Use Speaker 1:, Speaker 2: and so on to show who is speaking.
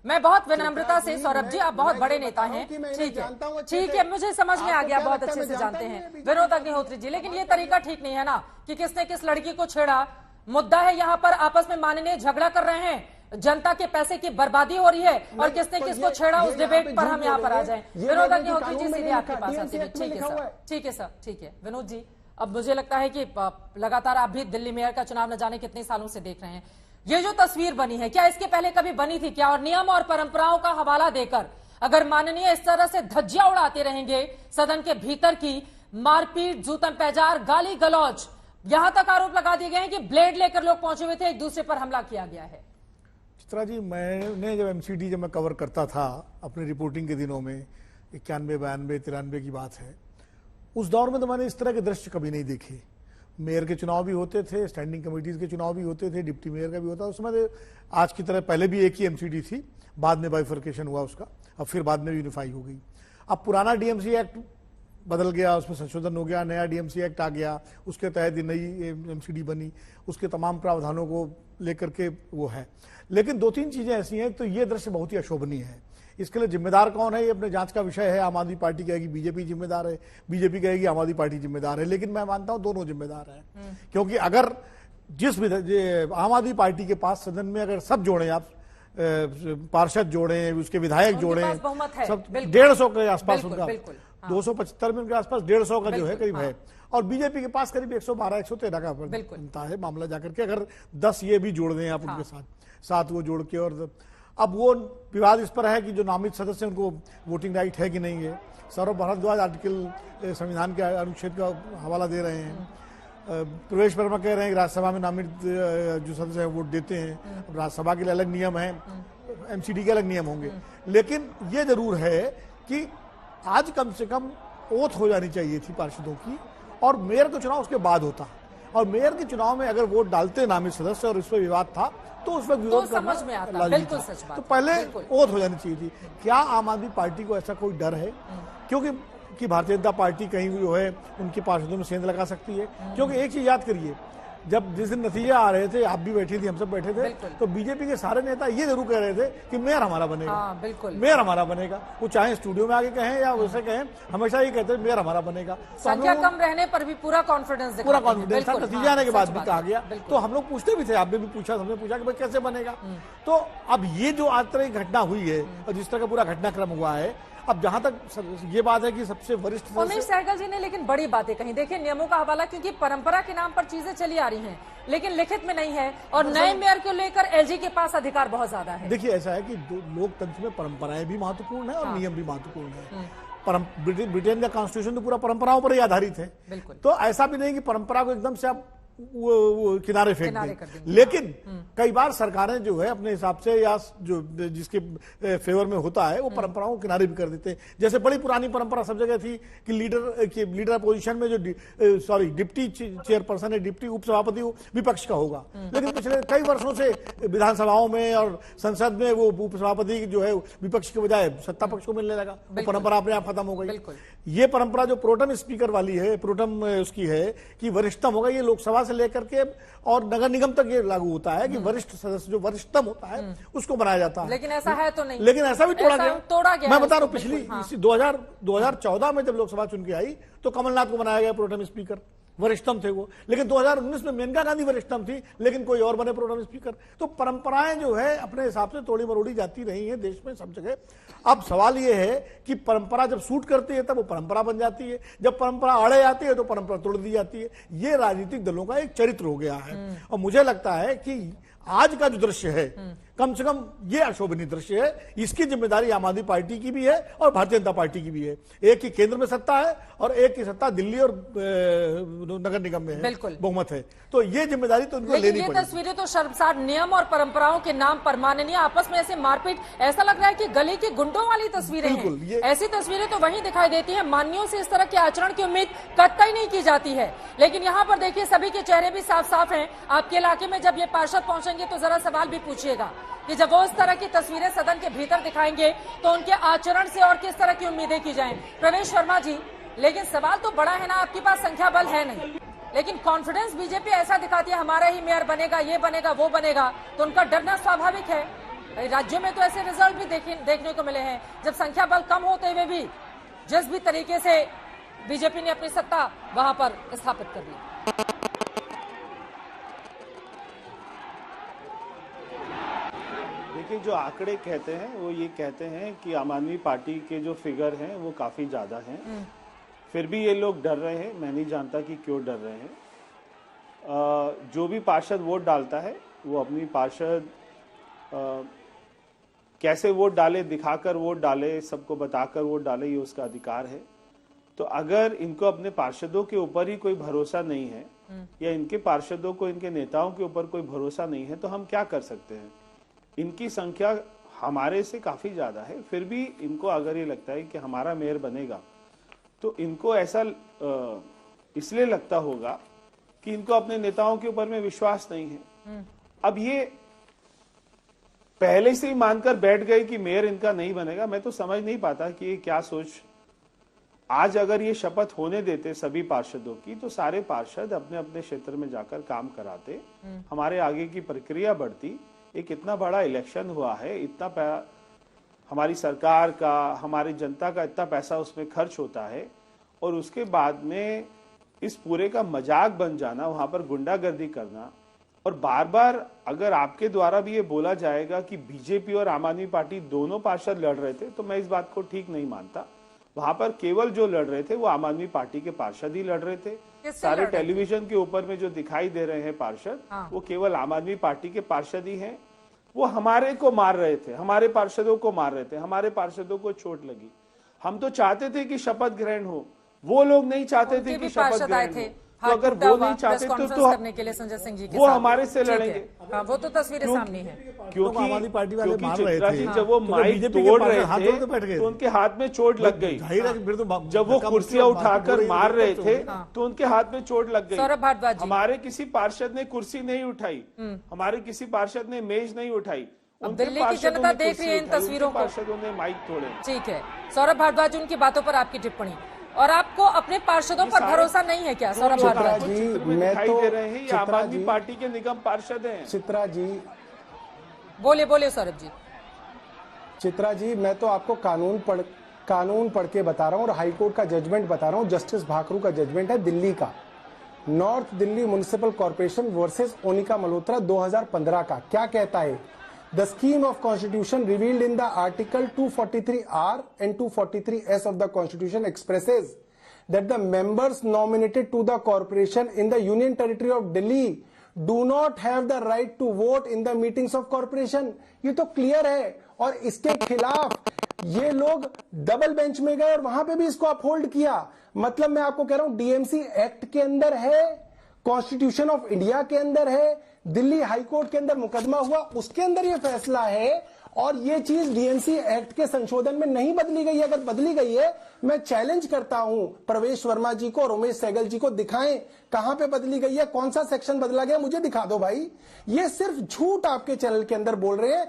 Speaker 1: मैं बहुत विनम्रता से, सौरभ जी आप बहुत बड़े नेता हैं, ठीक है, मुझे समझ में आ गया, बहुत अच्छे से जानते हैं विनोद अग्निहोत्री जी, लेकिन ये तरीका ठीक नहीं है ना कि किसने किस लड़की को छेड़ा। मुद्दा है यहाँ पर आपस में माननीय झगड़ा कर रहे हैं, जनता के पैसे की बर्बादी हो रही है और किसने किसको छेड़ा उस डिबेट पर हम यहाँ पर आ जाएं। विनोद अग्निहोत्री जी सीधे आपके पास आते हैं। ठीक है सर, ठीक है सर, ठीक है। विनोद जी, अब मुझे लगता है कि लगातार आप भी दिल्ली मेयर का चुनाव न जाने कितने सालों से देख रहे हैं, ये जो तस्वीर बनी है क्या इसके पहले कभी बनी थी क्या? और नियम और परंपराओं का हवाला देकर अगर माननीय इस तरह से धज्जियां उड़ाते रहेंगे सदन के भीतर की मारपीट, जूतम पैजार, गाली गलौज, यहां तक आरोप लगा दिए गए हैं कि ब्लेड लेकर लोग पहुंचे हुए थे, एक दूसरे पर हमला किया गया है।
Speaker 2: चित्रा जी, मैंने जब एमसीडी जब मैं कवर करता था अपनी रिपोर्टिंग के दिनों में, 91, 92, 93 की बात है, उस दौर में तो मैंने इस तरह के दृश्य कभी नहीं देखे। मेयर के चुनाव भी होते थे, स्टैंडिंग कमेटीज के चुनाव भी होते थे, डिप्टी मेयर का भी होता, उसमें आज की तरह पहले भी एक ही एमसीडी थी, बाद में बाइफर्केशन हुआ उसका, अब फिर बाद में यूनिफाई हो गई। अब पुराना डीएमसी एक्ट बदल गया, उसमें संशोधन हो गया, नया डीएमसी एक्ट आ गया, उसके तहत नई एमसीडी बनी, उसके तमाम प्रावधानों को लेकर के वो है। लेकिन दो तीन चीजें ऐसी हैं, तो ये दृश्य बहुत ही अशोभनीय है। इसके लिए जिम्मेदार कौन है, ये अपने जांच का विषय है। आम आदमी पार्टी कहेगी बीजेपी जिम्मेदार है, बीजेपी कहेगी आम आदमी पार्टी जिम्मेदार है, लेकिन मैं मानता हूं दोनों जिम्मेदार हैं। क्योंकि अगर जिस आम आदमी पार्टी के पास सदन में अगर सब जोड़े, आप पार्षद जोड़े, उसके विधायक जोड़े, सब 150 के आसपास उनका, 275 में उनके आसपास 150 का जो है करीब है, और बीजेपी के पास करीब 112-113 का बनता है मामला जाकर के। अगर 10 ये भी जोड़ दें आप उनके साथ वो जोड़ के, और अब वो विवाद इस पर है कि जो नामित सदस्य उनको वोटिंग राइट है कि नहीं है। सौरभ भारद्वाज आर्टिकल संविधान के अनुच्छेद का हवाला दे रहे हैं, प्रवेश वर्मा कह रहे हैं कि राज्यसभा में नामित जो सदस्य हैं वोट देते हैं, राज्यसभा के लिए अलग नियम है, एमसीडी के अलग नियम होंगे। लेकिन ये जरूर है कि आज कम से कम ओथ हो जानी चाहिए थी पार्षदों की, और मेयर का चुनाव उसके बाद होता, और मेयर के चुनाव में अगर वोट डालते नामित सदस्य और इस पर विवाद था तो उस पर विरोध करना
Speaker 1: समझ में आता, बिल्कुल सच बात।
Speaker 2: तो पहले ओथ हो जानी चाहिए थी। क्या आम आदमी पार्टी को ऐसा कोई डर है क्योंकि भारतीय जनता पार्टी कहीं भी जो है उनके पार्षदों में सेंध लगा सकती है? क्योंकि एक चीज याद करिए, जब जिस दिन नतीजे आ रहे थे, आप भी बैठी थी, हम सब बैठे थे, तो बीजेपी के सारे नेता ये जरूर कह रहे थे कि मेयर हमारा बनेगा। बिल्कुल, मेयर हमारा बनेगा। वो चाहे स्टूडियो में आके कहें या वैसे कहें, हमेशा ये कहते हैं मेयर हमारा बनेगा।
Speaker 1: संख्या कम रहने पर भी पूरा कॉन्फिडेंस
Speaker 2: था, नतीजे आने के बाद भी कहा गया। तो हम लोग पूछते भी थे, आपने भी पूछा, हमने पूछा कि भाई कैसे बनेगा। तो अब ये जो आज तरह की घटना हुई है और जिस तरह का पूरा घटनाक्रम हुआ है, अब जहां तक ये बात है कि सबसे वरिष्ठ
Speaker 1: उमेश सहगल जी ने लेकिन बड़ी बातें कही। देखिए, नियमों का हवाला, क्योंकि परंपरा के नाम पर चीजें चली आ रही हैं, लेकिन लिखित में नहीं है, और नए मेयर को लेकर एलजी के पास अधिकार बहुत ज्यादा है।
Speaker 2: देखिए, ऐसा है कि लोकतंत्र में परंपराएं भी महत्वपूर्ण है और नियम भी महत्वपूर्ण है। ब्रिटेन का कॉन्स्टिट्यूशन तो पूरा परंपराओं पर ही आधारित है, तो ऐसा भी नहीं कि परंपरा को एकदम से आप वो किनारे फेंक दें। लेकिन कई बार सरकारें जो है अपने हिसाब से या जो जिसके फेवर में होता है वो परंपराओं को किनारे भी कर देते हैं। जैसे बड़ी पुरानी परंपरा सब जगह थी कि लीडर पोजीशन में जो डिप्टी चेयरपर्सन है, डिप्टी उपसभापति विपक्ष का होगा। लेकिन पिछले कई वर्षों से विधानसभाओं में और संसद में वो उपसभापति जो है विपक्ष के बजाय सत्ता पक्ष को मिलने लगा। वो परंपरा अपने आप खत्म हो गई। ये परंपरा जो प्रोटम स्पीकर वाली है, प्रोटम उसकी है कि वरिष्ठतम होगा, ये लोकसभा से लेकर के और नगर निगम तक ये लागू होता है कि वरिष्ठ सदस्य जो वरिष्ठतम होता है उसको बनाया जाता है।
Speaker 1: लेकिन ऐसा है तो नहीं,
Speaker 2: लेकिन ऐसा भी तोड़ा गया। मैं बता रहा हूं, पिछली 2014 में जब लोकसभा चुन के आई तो कमलनाथ को बनाया गया प्रोटम स्पीकर, वरिष्ठतम थे वो। लेकिन 2019 में मेनका गांधी वरिष्ठतम थी, लेकिन कोई और बने प्रोटम स्पीकर। तो परंपराएं जो है अपने हिसाब से तोड़ी मरोड़ी जाती रही हैं देश में सब जगह। अब सवाल ये है कि परंपरा जब सूट करती है तब वो परंपरा बन जाती है, जब परंपरा आड़े आती है तो परंपरा तोड़ दी जाती है। ये राजनीतिक दलों का एक चरित्र हो गया है, और मुझे लगता है कि आज का जो दृश्य है कम से कम ये अशोभनीय दृश्य है। इसकी जिम्मेदारी आम आदमी पार्टी की भी है और भारतीय जनता पार्टी की भी है। एक की केंद्र में सत्ता है और एक की सत्ता दिल्ली और नगर निगम में है, बहुमत है। तो ये जिम्मेदारी तो उनको लेनी पड़ेगी।
Speaker 1: ये तस्वीरें तो शर्मसार, नियम और परंपराओं के नाम पर माननीय आपस में ऐसे मारपीट, ऐसा लग रहा है कि गली के गुंडों वाली तस्वीरें हैं। ऐसी तस्वीरें तो वहीं दिखाई देती है। मान्यों से इस तरह के आचरण की उम्मीद कतई नहीं की जाती है, लेकिन यहाँ पर देखिए सभी के चेहरे भी साफ साफ हैं। आपके इलाके में जब ये पार्षद पहुंचेंगे तो जरा सवाल भी पूछिएगा कि जब वो इस तरह की तस्वीरें सदन के भीतर दिखाएंगे तो उनके आचरण से और किस तरह की उम्मीदें की जाएं। प्रवेश वर्मा जी, लेकिन सवाल तो बड़ा है ना, आपके पास संख्या बल है नहीं, लेकिन कॉन्फिडेंस बीजेपी ऐसा दिखाती है हमारा ही मेयर बनेगा, ये बनेगा, वो बनेगा, तो उनका डरना स्वाभाविक है। राज्यों में तो ऐसे रिजल्ट भी देखने को मिले हैं, जब संख्या बल कम होते हुए भी जिस भी तरीके से बीजेपी ने अपनी सत्ता वहां पर स्थापित कर ली।
Speaker 3: देखिए, जो आंकड़े कहते हैं वो ये कहते हैं कि आम आदमी पार्टी के जो फिगर हैं वो काफी ज्यादा हैं। फिर भी ये लोग डर रहे हैं। मैं नहीं जानता कि क्यों डर रहे हैं। जो भी पार्षद वोट डालता है वो अपनी पार्षद कैसे वोट डाले, दिखाकर वोट डाले, सबको बताकर वोट डाले, ये उसका अधिकार है। तो अगर इनको अपने पार्षदों के ऊपर ही कोई भरोसा नहीं है या इनके पार्षदों को इनके नेताओं के ऊपर कोई भरोसा नहीं है, तो हम क्या कर सकते हैं। इनकी संख्या हमारे से काफी ज्यादा है, फिर भी इनको अगर ये लगता है कि हमारा मेयर बनेगा, तो इनको ऐसा इसलिए लगता होगा कि इनको अपने नेताओं के ऊपर में विश्वास नहीं है। अब ये पहले से ही मानकर बैठ गए कि मेयर इनका नहीं बनेगा। मैं तो समझ नहीं पाता कि ये क्या सोच। आज अगर ये शपथ होने देते सभी पार्षदों की, तो सारे पार्षद अपने अपने क्षेत्र में जाकर काम कराते, हमारे आगे की प्रक्रिया बढ़ती। एक इतना बड़ा इलेक्शन हुआ है, इतना हमारी सरकार का, हमारी जनता का इतना पैसा उसमें खर्च होता है, और उसके बाद में इस पूरे का मजाक बन जाना, वहां पर गुंडागर्दी करना, और बार बार अगर आपके द्वारा भी ये बोला जाएगा कि बीजेपी और आम आदमी पार्टी दोनों पार्षद लड़ रहे थे, तो मैं इस बात को ठीक नहीं मानता। वहां पर केवल जो लड़ रहे थे वो आम आदमी पार्टी के पार्षद ही लड़ रहे थे। सारे टेलीविजन के ऊपर में जो दिखाई दे रहे हैं पार्षद, वो केवल आम आदमी पार्टी के पार्षद ही हैं। वो हमारे को मार रहे थे, हमारे पार्षदों को मार रहे थे, हमारे पार्षदों को चोट लगी। हम तो चाहते थे कि शपथ ग्रहण हो, वो लोग नहीं चाहते थे कि शपथ ग्रहण हो। तो अगर वो नहीं चाहते तो
Speaker 1: करने के लिए संजय सिंह जी
Speaker 3: वो हमारे से लड़ेंगे।
Speaker 1: हाँ, वो तो तस्वीरें सामने हैं।
Speaker 3: क्योंकि
Speaker 2: आम आदमी पार्टी वाले मार रहे थे,
Speaker 3: जब वो माइक तोड़ रहे थे तो उनके हाथ में चोट लग गई। जब वो कुर्सियां उठाकर मार रहे थे तो उनके हाथ में चोट लग गई।
Speaker 1: सौरभ भारद्वाज जी,
Speaker 3: हमारे किसी पार्षद ने कुर्सी नहीं उठाई, हमारे किसी पार्षद ने मेज नहीं उठाई।
Speaker 1: दिल्ली की जनता देख रही है इन तस्वीरों को।
Speaker 3: पार्षदों ने माइक तोड़े।
Speaker 1: ठीक है सौरभ भारद्वाज, उनकी बातों पर आपकी टिप्पणी। और आपको अपने पार्षदों पर भरोसा नहीं है क्या सौरभ भारद्वाज
Speaker 3: जी? मैं तो दे रहे हैं ये आम आदमी पार्टी के निगम पार्षद हैं।
Speaker 4: चित्रा जी
Speaker 1: बोले सौरभ जी।
Speaker 4: चित्रा जी, मैं तो आपको कानून पढ़ के बता रहा हूँ और हाईकोर्ट का जजमेंट बता रहा हूँ। जस्टिस भाकरू का जजमेंट है दिल्ली का, north Delhi municipal corporation versus Onika Malhotra 2015 का। क्या कहता है? The scheme of constitution revealed in the article 243R and 243S of the constitution expresses that the members nominated to the corporation in the union territory of Delhi do not have the right to vote in the meetings of corporation। ये तो clear है। और इसके खिलाफ ये लोग double bench में गए और वहां पे भी इसको अपहोल्ड किया। मतलब मैं आपको कह रहा हूं डीएमसी एक्ट के अंदर है, कॉन्स्टिट्यूशन ऑफ इंडिया के अंदर है, दिल्ली हाईकोर्ट के अंदर मुकदमा हुआ उसके अंदर ये फैसला है। और ये चीज डीएमसी एक्ट के संशोधन में नहीं बदली गई है। अगर बदली गई है, मैं चैलेंज करता हूं प्रवेश वर्मा जी को और उमेश सहगल जी को, दिखाएं कहां पे बदली गई है, कौन सा सेक्शन बदला गया, मुझे दिखा दो भाई। ये सिर्फ झूठ आपके चैनल के अंदर बोल रहे हैं।